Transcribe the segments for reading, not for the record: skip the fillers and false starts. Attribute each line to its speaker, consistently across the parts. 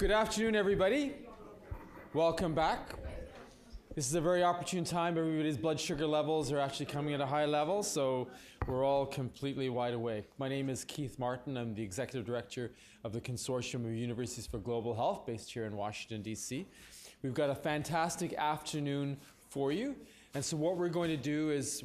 Speaker 1: Good afternoon, everybody. Welcome back. This is a very opportune time. Everybody's blood sugar levels are actually coming at a high level, so we're all completely wide awake. My name is Keith Martin. I'm the Executive Director of the Consortium of Universities for Global Health, based here in Washington, D.C. We've got a fantastic afternoon for you. And so what we're going to do is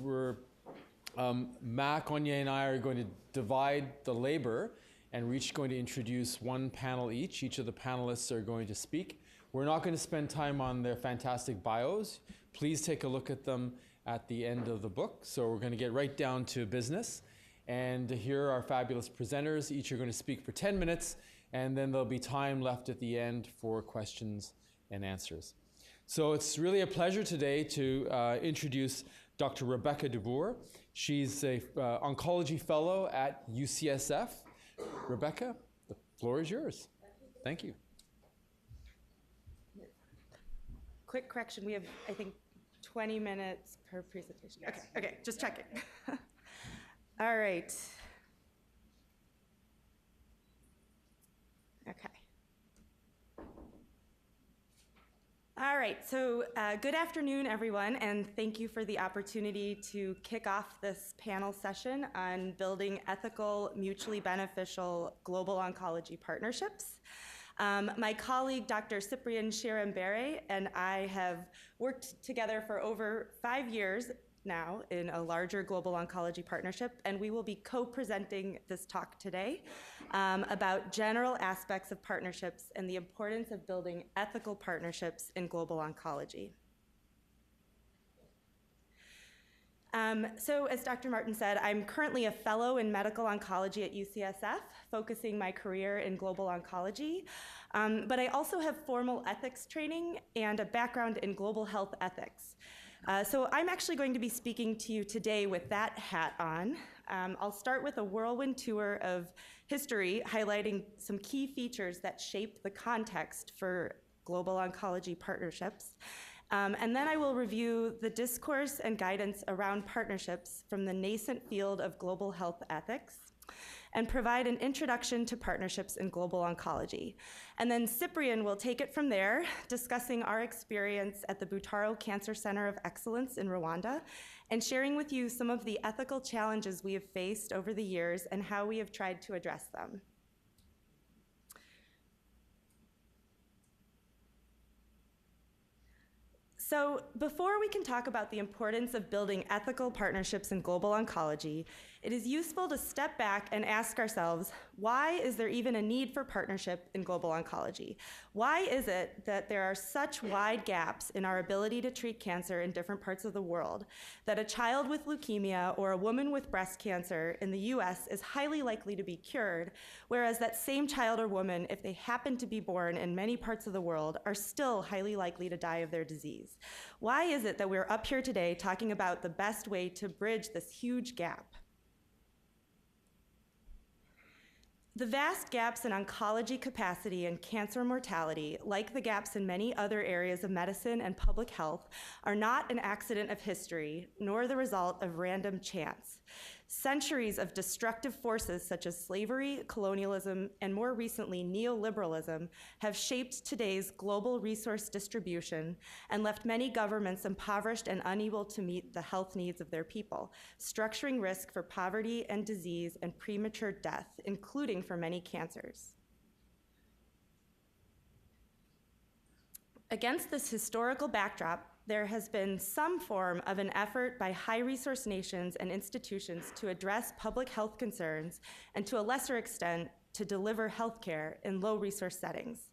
Speaker 1: Mac, Anya, and I are going to divide the labor, and we're each going to introduce one panel each. Each of the panelists are going to speak. We're not going to spend time on their fantastic bios. Please take a look at them at the end of the book. So we're going to get right down to business. And here are our fabulous presenters. Each are going to speak for 10 minutes, and then there'll be time left at the end for questions and answers. So it's really a pleasure today to introduce Dr. Rebecca DeBoer. She's an oncology fellow at UCSF. Rebecca, the floor is yours. Thank you.
Speaker 2: Quick correction, we have, I think, 20 minutes per presentation. Yes. Okay, just checking. All right. Okay. All right, so good afternoon, everyone, and thank you for the opportunity to kick off this panel session on building ethical, mutually beneficial global oncology partnerships. My colleague, Dr. Cyprian Shirambere, and I have worked together for over 5 years now in a larger global oncology partnership, and we will be co-presenting this talk today about general aspects of partnerships and the importance of building ethical partnerships in global oncology. So as Dr. Martin said, I'm currently a fellow in medical oncology at UCSF, focusing my career in global oncology. But I also have formal ethics training and a background in global health ethics. So I'm actually going to be speaking to you today with that hat on. I'll start with a whirlwind tour of history, highlighting some key features that shaped the context for global oncology partnerships. And then I will review the discourse and guidance around partnerships from the nascent field of global health ethics and provide an introduction to partnerships in global oncology. And then Cyprian will take it from there, discussing our experience at the Butaro Cancer Center of Excellence in Rwanda and sharing with you some of the ethical challenges we have faced over the years and how we have tried to address them. So before we can talk about the importance of building ethical partnerships in global oncology, it is useful to step back and ask ourselves, why is there even a need for partnership in global oncology? Why is it that there are such wide gaps in our ability to treat cancer in different parts of the world, that a child with leukemia or a woman with breast cancer in the US is highly likely to be cured, whereas that same child or woman, if they happen to be born in many parts of the world, are still highly likely to die of their disease? Why is it that we're up here today talking about the best way to bridge this huge gap? The vast gaps in oncology capacity and cancer mortality, like the gaps in many other areas of medicine and public health, are not an accident of history, nor the result of random chance. Centuries of destructive forces such as slavery, colonialism, and more recently neoliberalism have shaped today's global resource distribution and left many governments impoverished and unable to meet the health needs of their people, structuring risk for poverty and disease and premature death, including for many cancers. Against this historical backdrop, there has been some form of an effort by high-resource nations and institutions to address public health concerns and, to a lesser extent, to deliver healthcare in low-resource settings.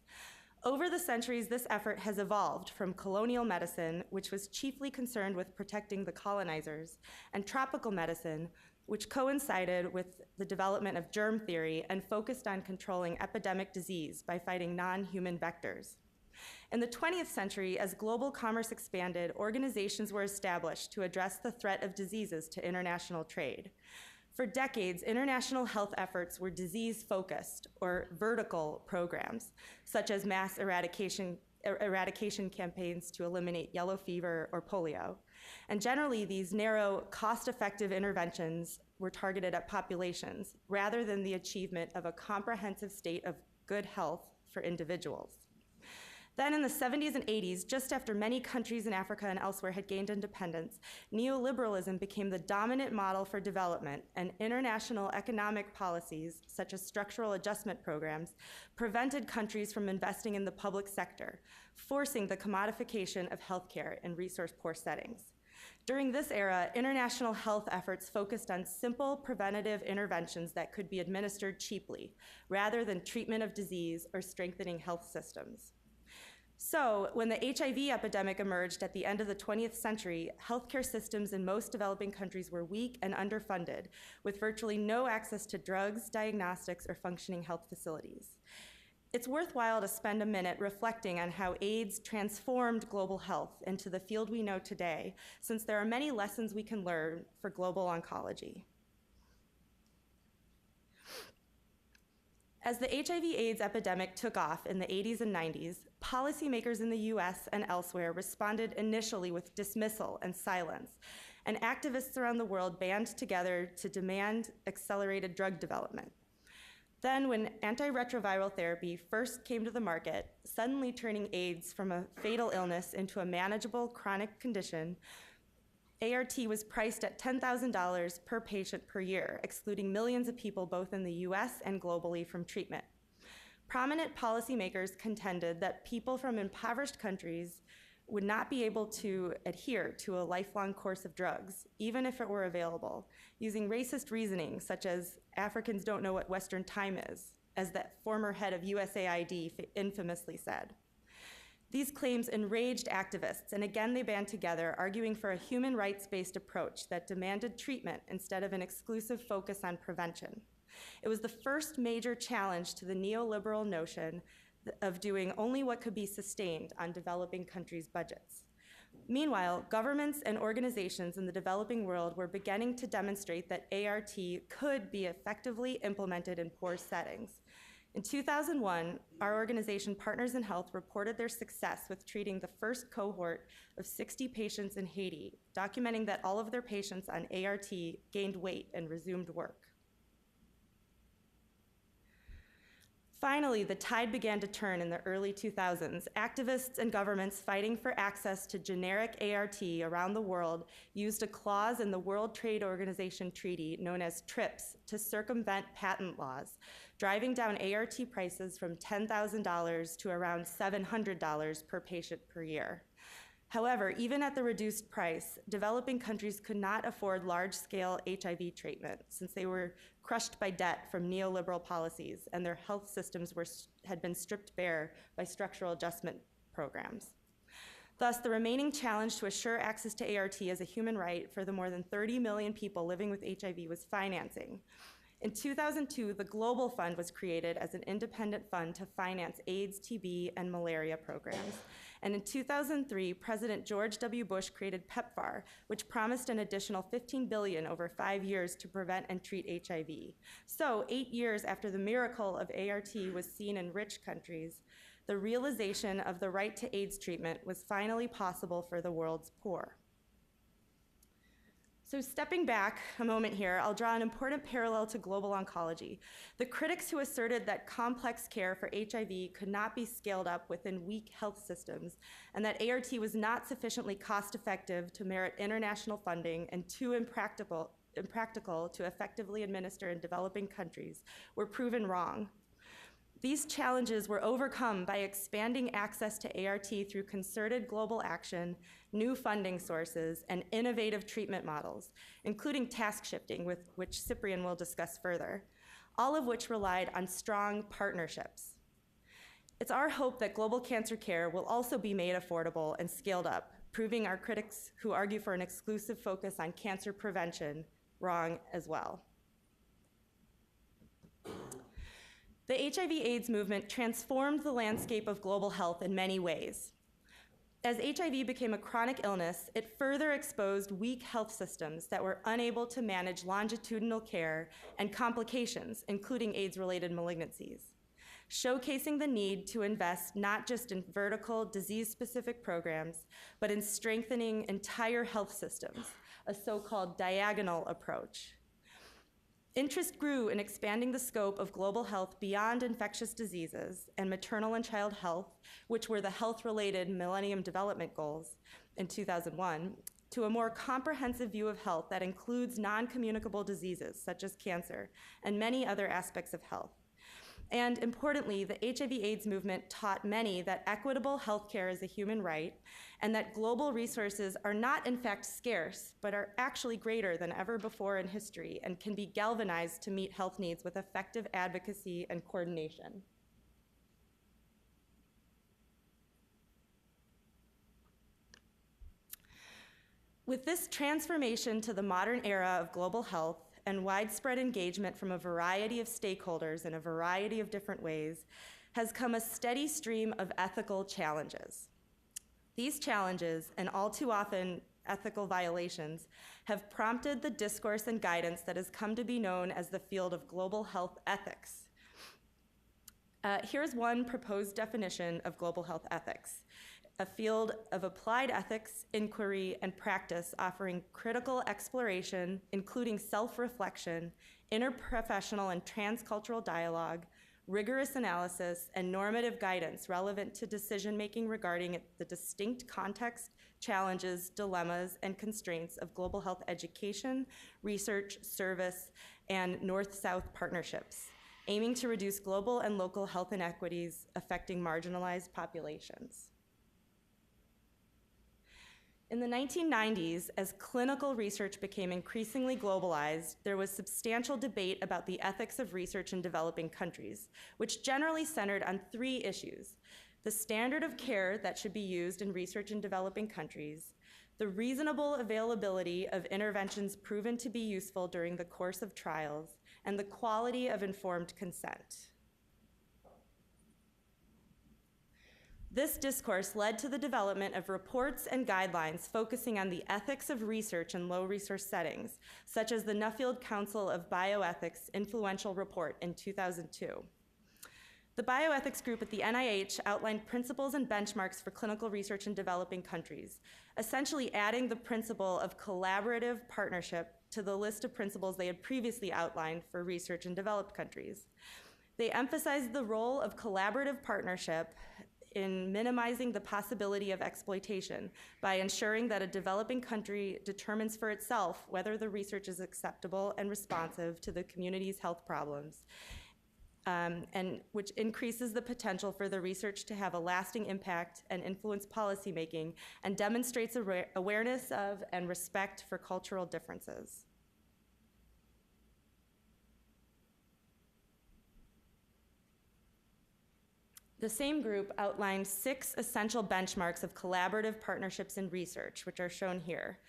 Speaker 2: Over the centuries, this effort has evolved from colonial medicine, which was chiefly concerned with protecting the colonizers, and tropical medicine, which coincided with the development of germ theory and focused on controlling epidemic disease by fighting non-human vectors. In the 20th century, as global commerce expanded, organizations were established to address the threat of diseases to international trade. For decades, international health efforts were disease-focused or vertical programs, such as mass eradication campaigns to eliminate yellow fever or polio. And generally, these narrow, cost-effective interventions were targeted at populations rather than the achievement of a comprehensive state of good health for individuals. Then in the 70s and 80s, just after many countries in Africa and elsewhere had gained independence, neoliberalism became the dominant model for development, and international economic policies, such as structural adjustment programs, prevented countries from investing in the public sector, forcing the commodification of healthcare in resource-poor settings. During this era, international health efforts focused on simple preventative interventions that could be administered cheaply, rather than treatment of disease or strengthening health systems. So, when the HIV epidemic emerged at the end of the 20th century, healthcare systems in most developing countries were weak and underfunded, with virtually no access to drugs, diagnostics, or functioning health facilities. It's worthwhile to spend a minute reflecting on how AIDS transformed global health into the field we know today, since there are many lessons we can learn for global oncology. As the HIV/AIDS epidemic took off in the 80s and 90s, policymakers in the US and elsewhere responded initially with dismissal and silence, and activists around the world band together to demand accelerated drug development. Then, when antiretroviral therapy first came to the market, suddenly turning AIDS from a fatal illness into a manageable chronic condition, ART was priced at $10,000 per patient per year, excluding millions of people both in the US and globally from treatment. Prominent policymakers contended that people from impoverished countries would not be able to adhere to a lifelong course of drugs, even if it were available, using racist reasoning such as Africans don't know what Western time is, as that former head of USAID infamously said. These claims enraged activists, and again they band together, arguing for a human rights-based approach that demanded treatment instead of an exclusive focus on prevention. It was the first major challenge to the neoliberal notion of doing only what could be sustained on developing countries' budgets. Meanwhile, governments and organizations in the developing world were beginning to demonstrate that ART could be effectively implemented in poor settings. In 2001, our organization, Partners in Health, reported their success with treating the first cohort of 60 patients in Haiti, documenting that all of their patients on ART gained weight and resumed work. Finally, the tide began to turn in the early 2000s. Activists and governments fighting for access to generic ART around the world used a clause in the World Trade Organization treaty known as TRIPS to circumvent patent laws, driving down ART prices from $10,000 to around $700 per patient per year. However, even at the reduced price, developing countries could not afford large-scale HIV treatment since they were crushed by debt from neoliberal policies and their health systems had been stripped bare by structural adjustment programs. Thus, the remaining challenge to assure access to ART as a human right for the more than 30 million people living with HIV was financing. In 2002, the Global Fund was created as an independent fund to finance AIDS, TB, and malaria programs. And in 2003, President George W. Bush created PEPFAR, which promised an additional $15 billion over 5 years to prevent and treat HIV. So 8 years after the miracle of ART was seen in rich countries, the realization of the right to AIDS treatment was finally possible for the world's poor. So stepping back a moment here, I'll draw an important parallel to global oncology. The critics who asserted that complex care for HIV could not be scaled up within weak health systems, and that ART was not sufficiently cost-effective to merit international funding and too impractical to effectively administer in developing countries, were proven wrong. These challenges were overcome by expanding access to ART through concerted global action, new funding sources, and innovative treatment models, including task shifting, which Cyprian will discuss further, all of which relied on strong partnerships. It's our hope that global cancer care will also be made affordable and scaled up, proving our critics who argue for an exclusive focus on cancer prevention wrong as well. The HIV/AIDS movement transformed the landscape of global health in many ways. As HIV became a chronic illness, it further exposed weak health systems that were unable to manage longitudinal care and complications, including AIDS-related malignancies, showcasing the need to invest not just in vertical, disease-specific programs, but in strengthening entire health systems, a so-called diagonal approach. Interest grew in expanding the scope of global health beyond infectious diseases and maternal and child health, which were the health-related Millennium Development Goals in 2001, to a more comprehensive view of health that includes non-communicable diseases such as cancer and many other aspects of health. And importantly, the HIV/AIDS movement taught many that equitable healthcare is a human right and that global resources are not in fact scarce, but are actually greater than ever before in history and can be galvanized to meet health needs with effective advocacy and coordination. With this transformation to the modern era of global health and widespread engagement from a variety of stakeholders in a variety of different ways, has come a steady stream of ethical challenges. These challenges, and all too often ethical violations, have prompted the discourse and guidance that has come to be known as the field of global health ethics. Here's one proposed definition of global health ethics: a field of applied ethics, inquiry, and practice offering critical exploration, including self-reflection, interprofessional and transcultural dialogue, rigorous analysis, and normative guidance relevant to decision-making regarding the distinct context, challenges, dilemmas, and constraints of global health education, research, service, and North-South partnerships, aiming to reduce global and local health inequities affecting marginalized populations. In the 1990s, as clinical research became increasingly globalized, there was substantial debate about the ethics of research in developing countries, which generally centered on three issues: the standard of care that should be used in research in developing countries, the reasonable availability of interventions proven to be useful during the course of trials, and the quality of informed consent. This discourse led to the development of reports and guidelines focusing on the ethics of research in low-resource settings, such as the Nuffield Council of Bioethics Influential Report in 2002. The bioethics group at the NIH outlined principles and benchmarks for clinical research in developing countries, essentially adding the principle of collaborative partnership to the list of principles they had previously outlined for research in developed countries. They emphasized the role of collaborative partnership in minimizing the possibility of exploitation by ensuring that a developing country determines for itself whether the research is acceptable and responsive to the community's health problems, and which increases the potential for the research to have a lasting impact and influence policymaking, and demonstrates awareness of and respect for cultural differences. The same group outlined 6 essential benchmarks of collaborative partnerships in research, which are shown here.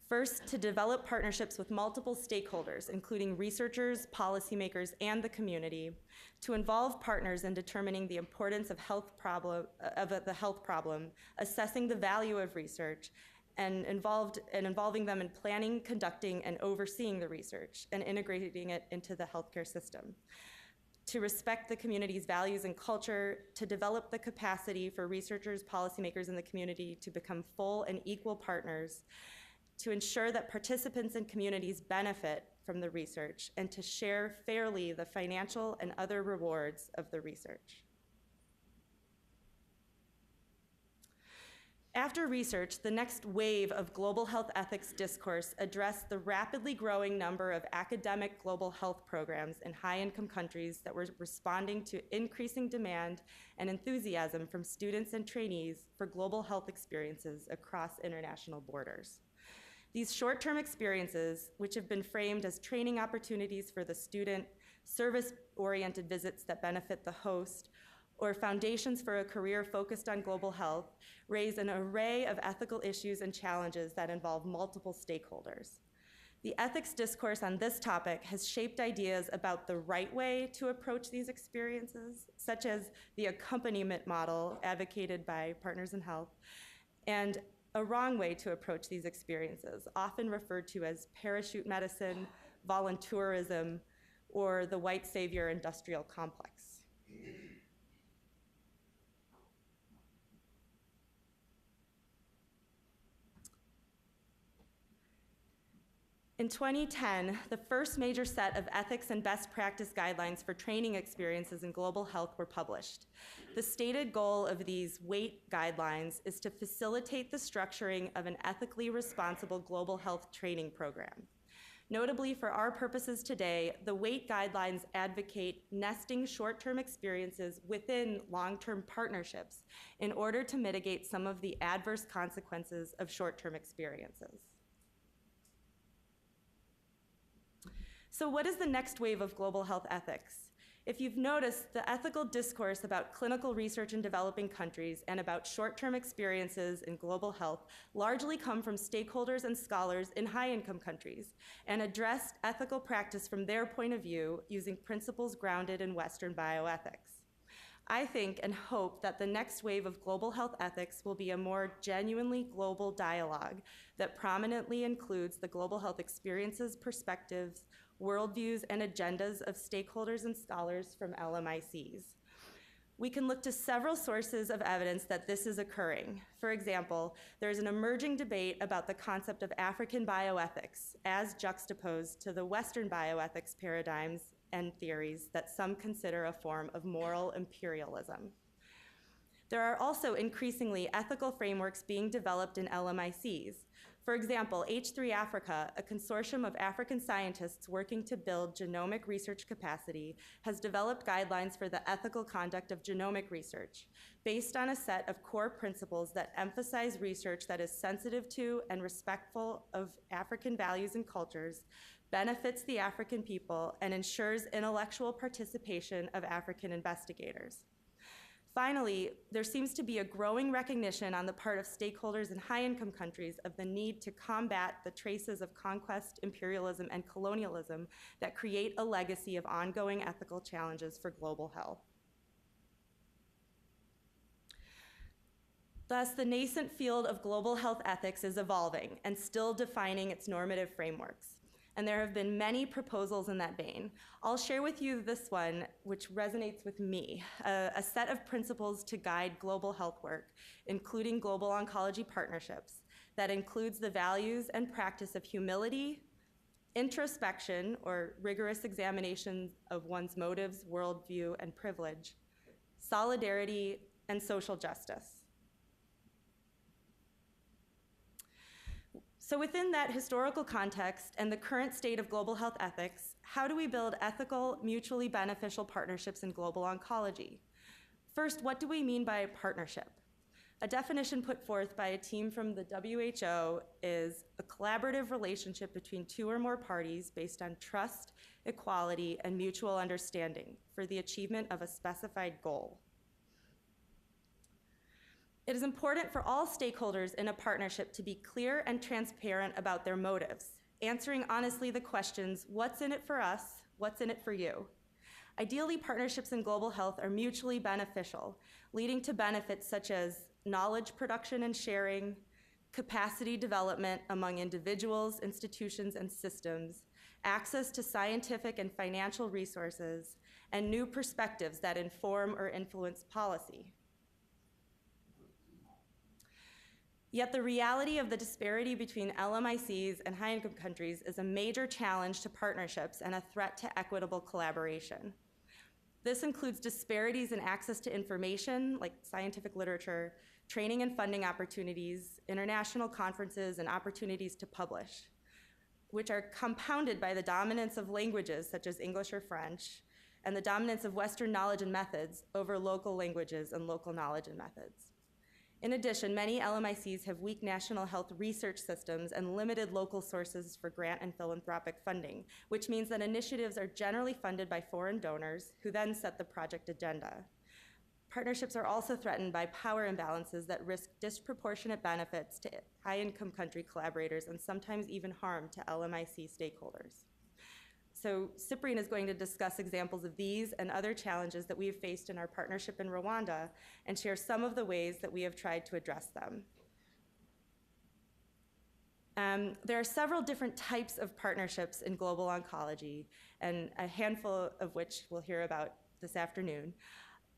Speaker 2: First, to develop partnerships with multiple stakeholders, including researchers, policymakers, and the community, to involve partners in determining the importance of the health problem, assessing the value of research, and involving them in planning, conducting, and overseeing the research, and integrating it into the healthcare system. To respect the community's values and culture, to develop the capacity for researchers, policymakers, and the community to become full and equal partners, to ensure that participants and communities benefit from the research, and to share fairly the financial and other rewards of the research. After research, the next wave of global health ethics discourse addressed the rapidly growing number of academic global health programs in high-income countries that were responding to increasing demand and enthusiasm from students and trainees for global health experiences across international borders. These short-term experiences, which have been framed as training opportunities for the student, service-oriented visits that benefit the host, or foundations for a career focused on global health, raise an array of ethical issues and challenges that involve multiple stakeholders. The ethics discourse on this topic has shaped ideas about the right way to approach these experiences, such as the accompaniment model advocated by Partners in Health, and a wrong way to approach these experiences, often referred to as parachute medicine, voluntourism, or the white savior industrial complex. In 2010, the first major set of ethics and best practice guidelines for training experiences in global health were published. The stated goal of these WAIT guidelines is to facilitate the structuring of an ethically responsible global health training program. Notably, for our purposes today, the WAIT guidelines advocate nesting short-term experiences within long-term partnerships in order to mitigate some of the adverse consequences of short-term experiences. So what is the next wave of global health ethics? If you've noticed, the ethical discourse about clinical research in developing countries and about short-term experiences in global health largely come from stakeholders and scholars in high-income countries and address ethical practice from their point of view using principles grounded in Western bioethics. I think and hope that the next wave of global health ethics will be a more genuinely global dialogue that prominently includes the global health experiences, perspectives, worldviews, and agendas of stakeholders and scholars from LMICs. We can look to several sources of evidence that this is occurring. For example, there is an emerging debate about the concept of African bioethics as juxtaposed to the Western bioethics paradigms and theories that some consider a form of moral imperialism. There are also increasingly ethical frameworks being developed in LMICs. For example, H3 Africa, a consortium of African scientists working to build genomic research capacity, has developed guidelines for the ethical conduct of genomic research, based on a set of core principles that emphasize research that is sensitive to and respectful of African values and cultures, benefits the African people, and ensures intellectual participation of African investigators. Finally, there seems to be a growing recognition on the part of stakeholders in high-income countries of the need to combat the traces of conquest, imperialism, and colonialism that create a legacy of ongoing ethical challenges for global health. Thus, the nascent field of global health ethics is evolving and still defining its normative frameworks. And there have been many proposals in that vein. I'll share with you this one, which resonates with me, a set of principles to guide global health work, including global oncology partnerships, that includes the values and practice of humility, introspection, or rigorous examination of one's motives, worldview, and privilege, solidarity, and social justice. So within that historical context and the current state of global health ethics, how do we build ethical, mutually beneficial partnerships in global oncology? First, what do we mean by partnership? A definition put forth by a team from the WHO is a collaborative relationship between two or more parties based on trust, equality, and mutual understanding for the achievement of a specified goal. It is important for all stakeholders in a partnership to be clear and transparent about their motives, answering honestly the questions, what's in it for us, what's in it for you? Ideally, partnerships in global health are mutually beneficial, leading to benefits such as knowledge production and sharing, capacity development among individuals, institutions, and systems, access to scientific and financial resources, and new perspectives that inform or influence policy. Yet the reality of the disparity between LMICs and high-income countries is a major challenge to partnerships and a threat to equitable collaboration. This includes disparities in access to information, like scientific literature, training and funding opportunities, international conferences, and opportunities to publish, which are compounded by the dominance of languages such as English or French, and the dominance of Western knowledge and methods over local languages and local knowledge and methods. In addition, many LMICs have weak national health research systems and limited local sources for grant and philanthropic funding, which means that initiatives are generally funded by foreign donors who then set the project agenda. Partnerships are also threatened by power imbalances that risk disproportionate benefits to high-income country collaborators and sometimes even harm to LMIC stakeholders. So Cyprian is going to discuss examples of these and other challenges that we have faced in our partnership in Rwanda and share some of the ways that we have tried to address them. There are several different types of partnerships in global oncology, and a handful of which we'll hear about this afternoon.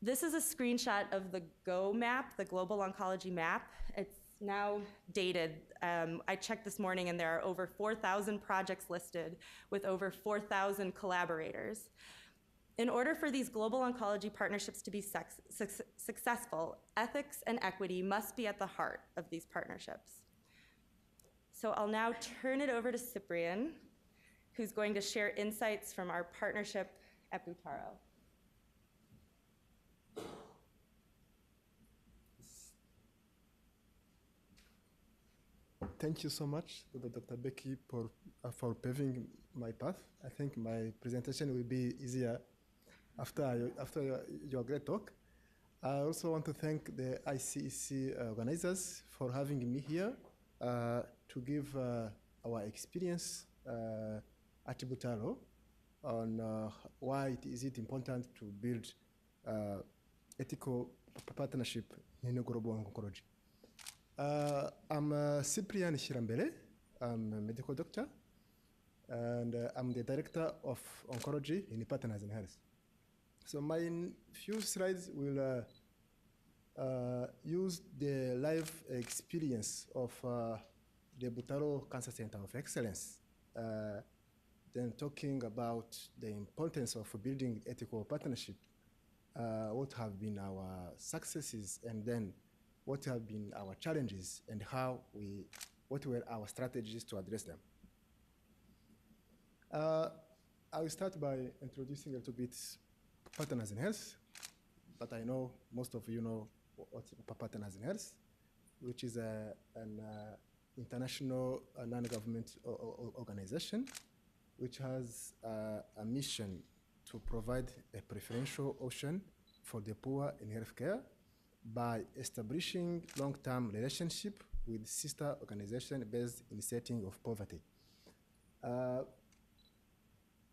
Speaker 2: This is a screenshot of the GO map, the Global Oncology Map. It's now dated. I checked this morning and there are over 4,000 projects listed with over 4,000 collaborators. In order for these global oncology partnerships to be successful, ethics and equity must be at the heart of these partnerships. So I'll now turn it over to Cyprian, who's going to share insights from our partnership at Butaro.
Speaker 3: Thank you so much, Dr. Becky, for paving my path. I think my presentation will be easier after your great talk. I also want to thank the ICEC organizers for having me here to give our experience at Butaro on why is it important to build ethical partnership in global oncology. I'm Cyprian Shirambele. I'm a medical doctor, and I'm the director of oncology in Partners in Health. So my few slides will use the live experience of the Butaro Cancer Center of Excellence, then talking about the importance of building ethical partnership, what have been our successes, and then what have been our challenges, and what were our strategies to address them. I will start by introducing a little bit Partners in Health, but I know most of you know what Partners in Health, which is an international non-government organization which has a mission to provide a preferential option for the poor in healthcare by establishing long-term relationship with sister organizations based in the setting of poverty.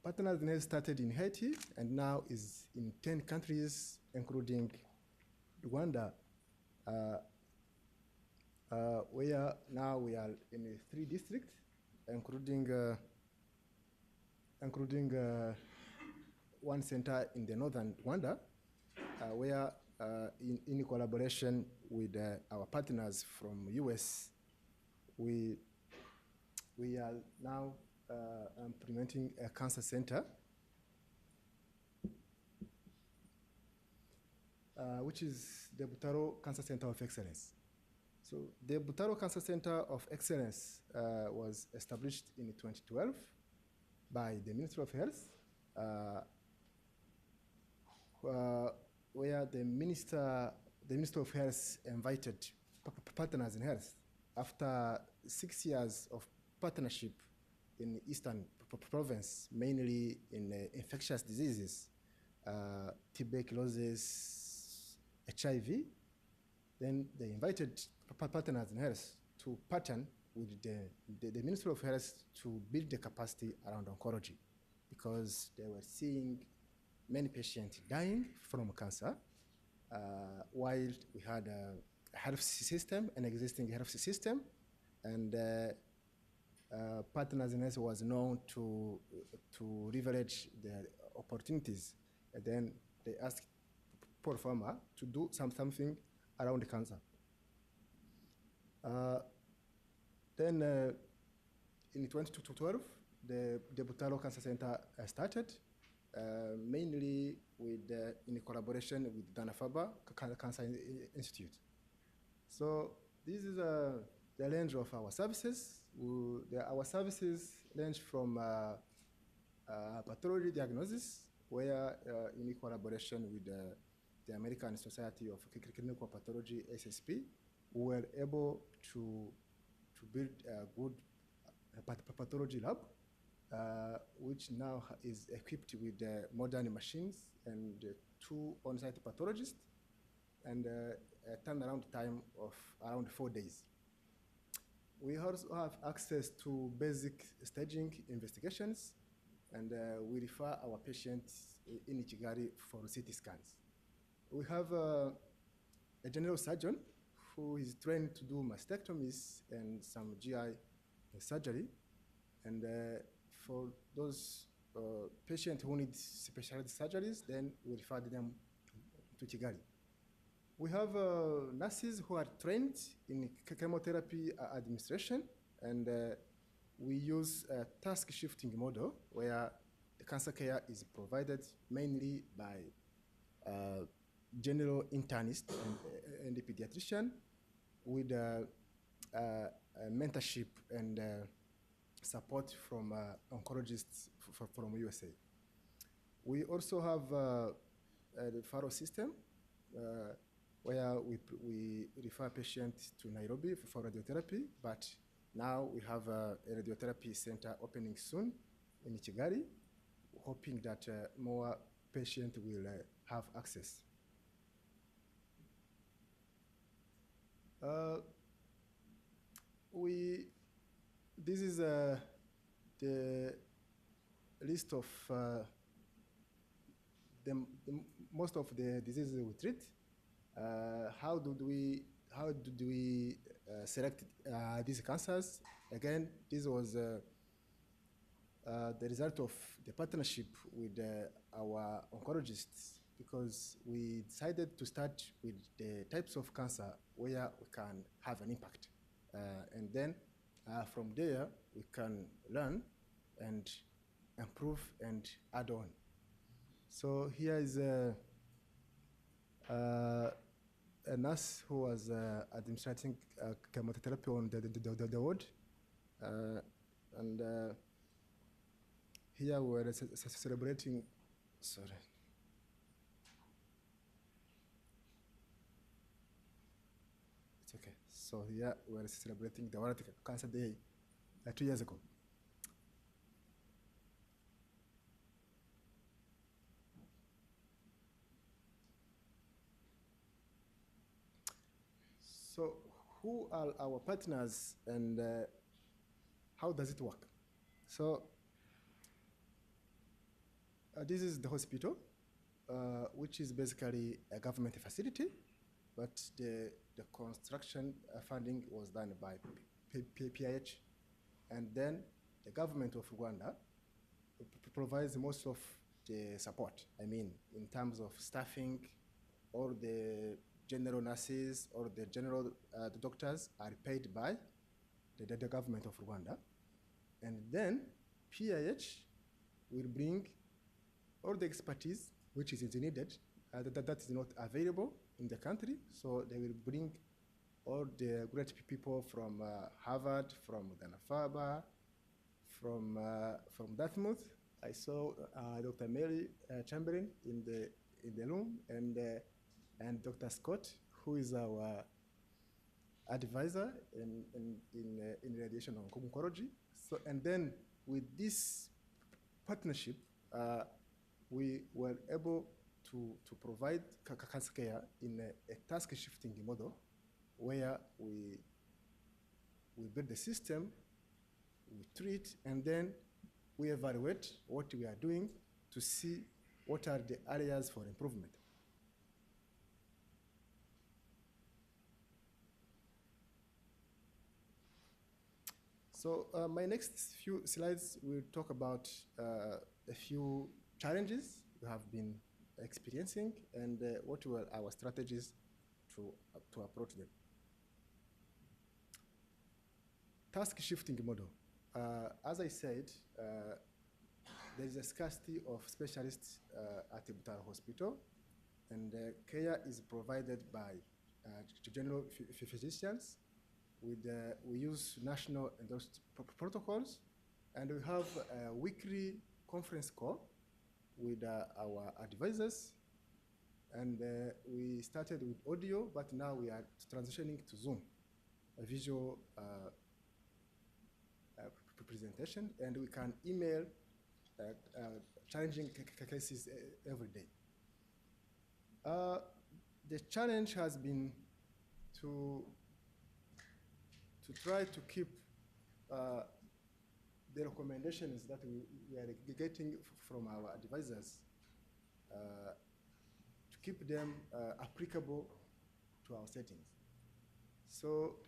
Speaker 3: Partners in Health started in Haiti and now is in 10 countries, including Rwanda, where now we are in 3 districts, including one center in the northern Rwanda, where in collaboration with our partners from US, we are now implementing a cancer center, which is the Butaro Cancer Center of Excellence. So the Butaro Cancer Center of Excellence was established in 2012 by the Ministry of Health, where the Minister of Health invited Partners in Health after 6 years of partnership in the Eastern Province, mainly in infectious diseases, tuberculosis, HIV. Then they invited Partners in Health to partner with the Ministry of Health to build the capacity around oncology, because they were seeing many patients dying from cancer, while we had a health system, an existing health system, and Partners in Health was known to leverage the opportunities. And then they asked Paul Farmer to do something around the cancer. Then in 2012, the Butaro Cancer Center started, mainly in collaboration with Dana-Farber Cancer Institute. So this is the range of our services. Our services range from pathology diagnosis, where in collaboration with the American Society of Clinical Pathology, SSP, we were able to build a good pathology lab, which now is equipped with modern machines and 2 on-site pathologists, and a turnaround time of around 4 days. We also have access to basic staging investigations, and we refer our patients in Kigali for CT scans. We have a general surgeon who is trained to do mastectomies and some GI surgery, and for those patients who need specialized surgeries, then we refer them to Kigali. We have nurses who are trained in chemotherapy administration, and we use a task shifting model where the cancer care is provided mainly by general internist and the pediatrician with mentorship and support from oncologists from USA. We also have the FARO system where we refer patients to Nairobi for radiotherapy, but now we have a radiotherapy center opening soon in Kigali, hoping that more patients will have access. This is the list of most of the diseases we treat. How do we select these cancers? Again, this was the result of the partnership with our oncologists, because we decided to start with the types of cancer where we can have an impact. And then from there, we can learn and improve and add on. So here is a nurse who was administering chemotherapy on the ward. And here we were celebrating, sorry. It's okay. So here we were celebrating the World Cancer Day 2 years ago. So who are our partners and how does it work? So this is the hospital, which is basically a government facility, but the construction funding was done by PIH, and then the government of Rwanda provides most of the support. I mean, in terms of staffing, all the general nurses or the general the doctors are paid by the government of Rwanda. And then PIH will bring all the expertise which is needed that is not available in the country. So they will bring all the great people from Harvard, from Dana-Farber, from Dartmouth. I saw Dr. Mary Chamberlain in the room, and Dr. Scott, who is our advisor in radiation oncology. So, and then with this partnership, we were able to provide cancer care in a task shifting model, where we build the system, we treat, and then we evaluate what we are doing to see what are the areas for improvement. So my next few slides will talk about a few challenges we have been experiencing and what were our strategies to approach them. Task shifting model. As I said, there is a scarcity of specialists at the Butaro Hospital, and care is provided by general physicians. We use national endorsed protocols, and we have a weekly conference call with our advisors. And we started with audio, but now we are transitioning to Zoom, a visual presentation, and we can email challenging cases every day. The challenge has been to try to keep the recommendations that we are getting from our advisors, to keep them applicable to our settings. So,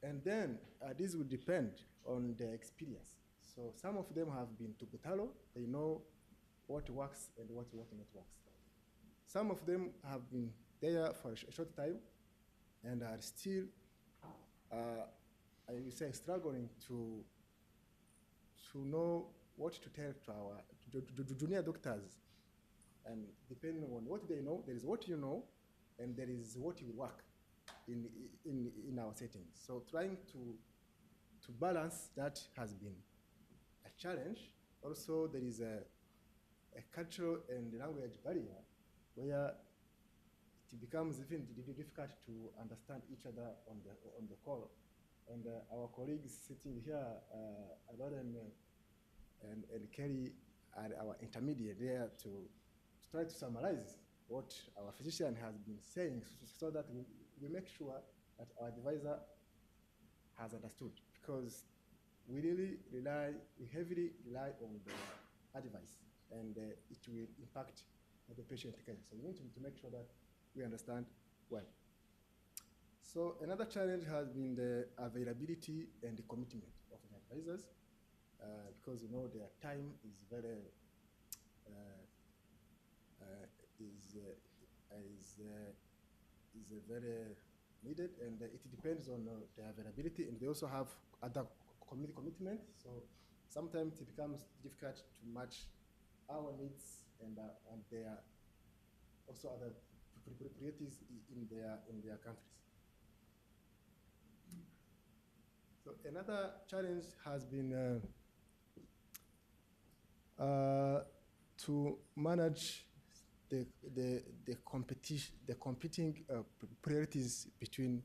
Speaker 3: and then this will depend on their experience. So some of them have been to Butalo, they know what works and what not works. Some of them have been there for a short time and are still, I will say, struggling to know what to tell to our junior doctors. And depending on what they know, there is what you know, and there is what will work in our settings. So trying to balance that has been a challenge. Also, there is a cultural and language barrier where it becomes even difficult to understand each other on the call. And our colleagues sitting here, Aaron and Kelly, are our intermediate there to try to summarize what our physician has been saying so that we make sure that our advisor has understood, because we heavily rely on the advice, and it will impact the patient care. So we need to make sure that we understand well. So another challenge has been the availability and the commitment of the advisors, because their time is very very needed, and it depends on the availability, and they also have other commitments. So sometimes it becomes difficult to match our needs and their also other priorities in their countries. So another challenge has been to manage the competing priorities between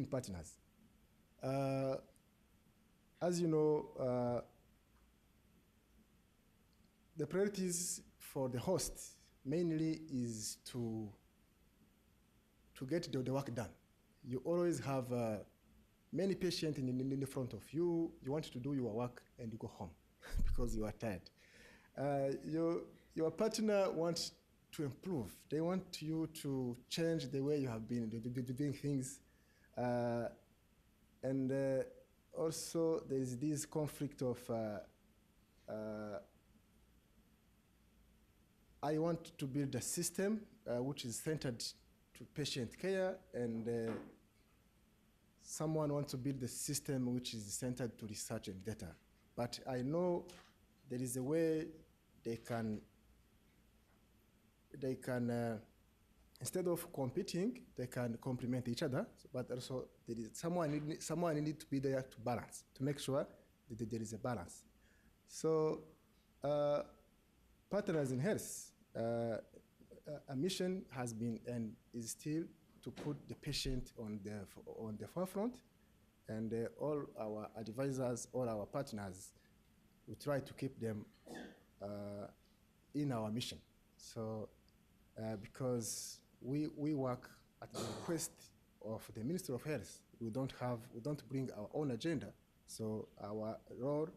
Speaker 3: partners. As you know, the priorities for the host mainly is to get the work done. You always have many patients in the front of you. You want to do your work and you go home because you are tired. Your partner wants to improve. They want you to change the way you have been doing things. And also there is this conflict of I want to build a system which is centered to patient care, and someone wants to build a system which is centered to research and data. But I know there is a way they can instead of competing, they can complement each other. But also there is someone needs to be there to balance, to make sure that there is a balance. So Partners in Health, a mission has been and is still to put the patient on the forefront, and all our advisors, all our partners, we try to keep them in our mission. So because we work at the request of the Ministry of Health, we don't bring our own agenda. So our role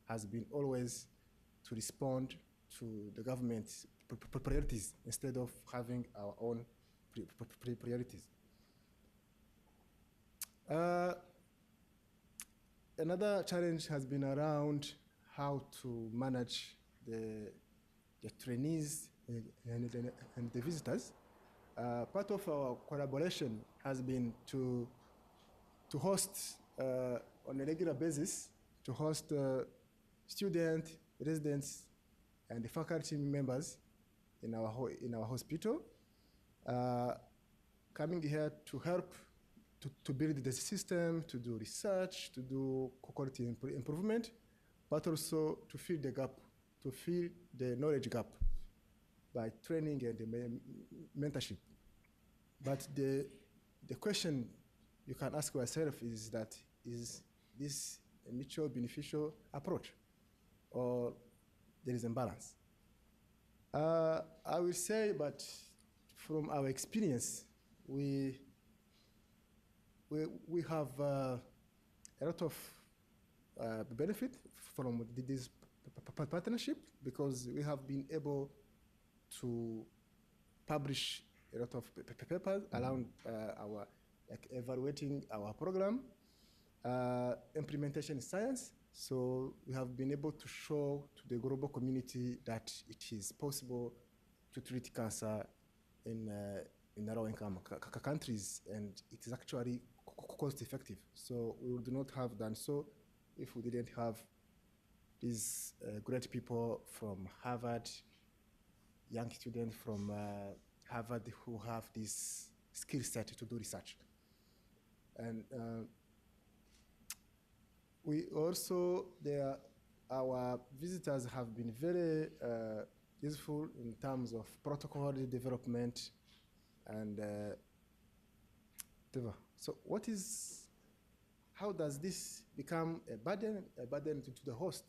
Speaker 3: has been always to respond to the government's priorities instead of having our own priorities. Another challenge has been around how to manage the trainees and the visitors. Part of our collaboration has been to host on a regular basis, to host students, residents, and the faculty members in our hospital, coming here to help to build the system, to do research, to do quality improvement, but also to fill the gap, to fill the knowledge gap by training and mentorship. But the question you can ask yourself is that, is this a mutual beneficial approach, or there is imbalance? I will say, but from our experience, we have a lot of benefit from this partnership, because we have been able to publish a lot of papers around our evaluating our program, implementation science. So we have been able to show to the global community that it is possible to treat cancer in low income countries, and it is actually cost effective. So we would not have done so if we didn't have these great people from Harvard, young students from Harvard who have this skill set to do research. And we also, our visitors have been very useful in terms of protocol development and so how does this become a burden to the host?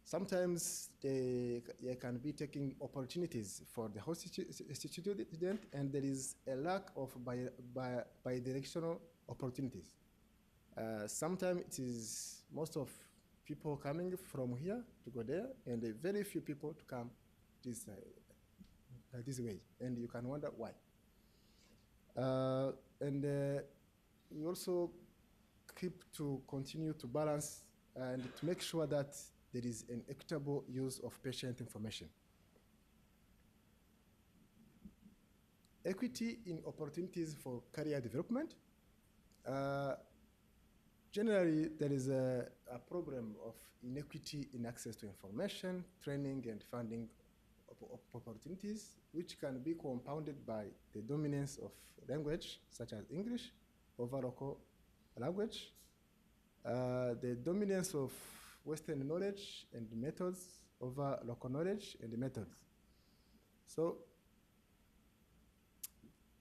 Speaker 3: Sometimes they can be taking opportunities for the host student, and there is a lack of bidirectional opportunities. Sometimes it is most of people coming from here to go there, and very few people to come this way, and you can wonder why. And we also keep to continue to balance and to make sure that there is an equitable use of patient information. Equity in opportunities for career development. Generally, there is a problem of inequity in access to information, training, and funding opportunities, which can be compounded by the dominance of language, such as English, over local language, the dominance of Western knowledge and methods over local knowledge and methods. So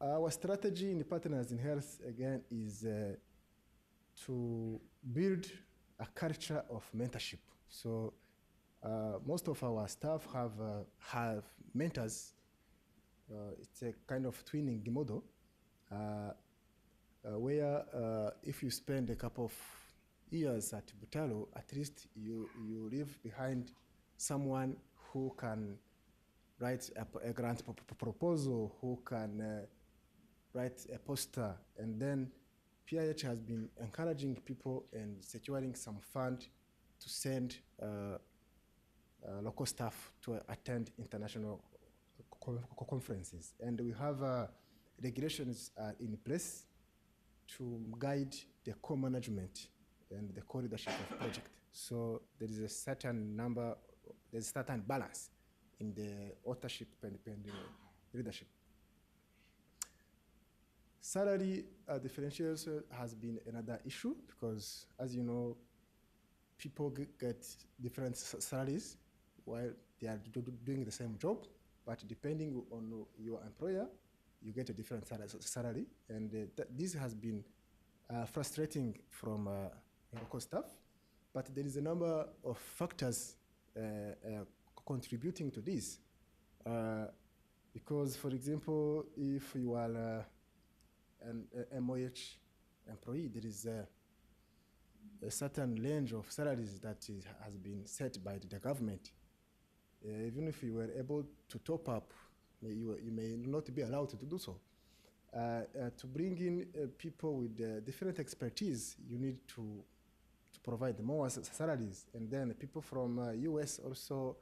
Speaker 3: our strategy in the Partners in Health, again, is to build a culture of mentorship. So most of our staff have mentors. It's a kind of twinning model where if you spend a couple of years at Butalo, at least you leave behind someone who can write a grant proposal, who can write a poster, and then PIH has been encouraging people and securing some fund to send local staff to attend international conferences. And we have regulations in place to guide the co-management and the co-leadership of project. So there is a certain balance in the authorship and leadership. Salary differentials has been another issue because, as you know, people get different salaries while they are doing the same job, but depending on your employer, you get a different salary. And this has been frustrating from local staff, but there is a number of factors contributing to this. Because, for example, if you are an MOH employee, there is a certain range of salaries that has been set by the government. Even if you were able to top up, you may not be allowed to do so. To bring in people with different expertise, you need to provide more salaries. And then people from US also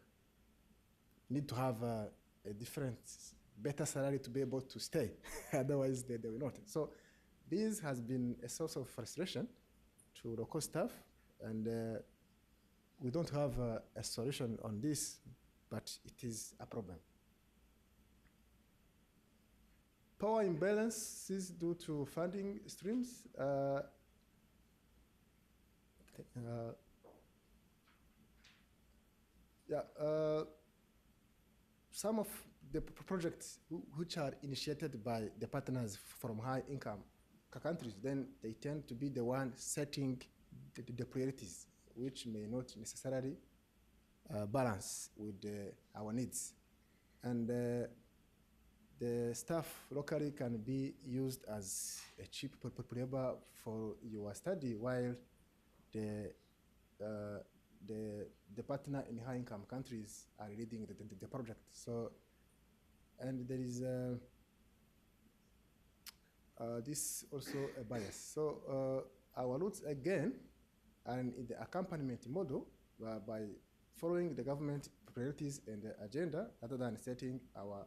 Speaker 3: need to have a different, better salary to be able to stay. Otherwise, they will not. So this has been a source of frustration to local staff, and we don't have a solution on this, but it is a problem. Power imbalances due to funding streams. Some of the projects which are initiated by the partners from high-income countries, then they tend to be the one setting the priorities, which may not necessarily balance with our needs. And the staff locally can be used as a cheap labor for your study, while the partner in high-income countries are leading the project. So, and there is this also a bias. So our roots again, and in the accompaniment model, by following the government priorities and the agenda rather than setting our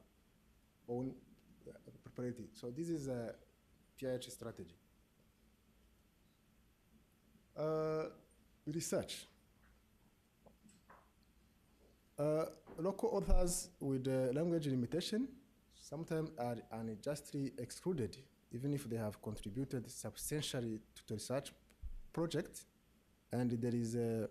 Speaker 3: own priority. So this is a PIH strategy. Research. Local authors with language limitation sometimes are unjustly excluded, even if they have contributed substantially to the research project, and there is an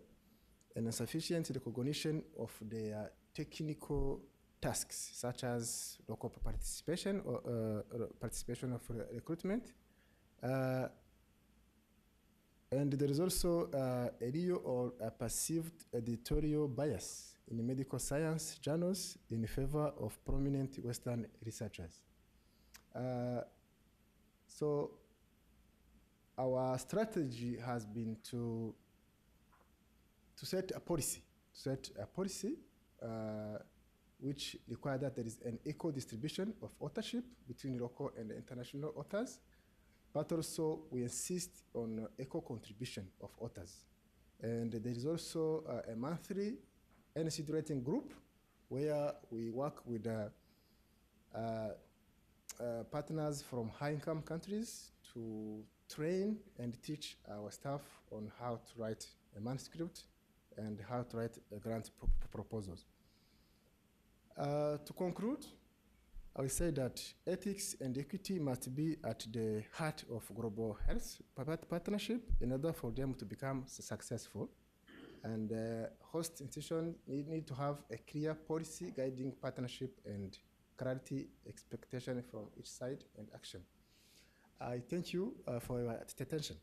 Speaker 3: insufficient recognition of their technical tasks, such as local participation or participation of recruitment. And there is also a real or a perceived editorial bias in medical science journals in favor of prominent Western researchers. So our strategy has been to set a policy, which requires that there is an equal distribution of authorship between local and international authors, but also we insist on equal contribution of authors. And there is also a monthly NC rating group where we work with partners from high-income countries to train and teach our staff on how to write a manuscript and how to write grant proposals. To conclude, I will say that ethics and equity must be at the heart of global health partnership in order for them to become successful. And host institutions need to have a clear policy guiding partnership and clarity expectation from each side and action. I thank you for your attention.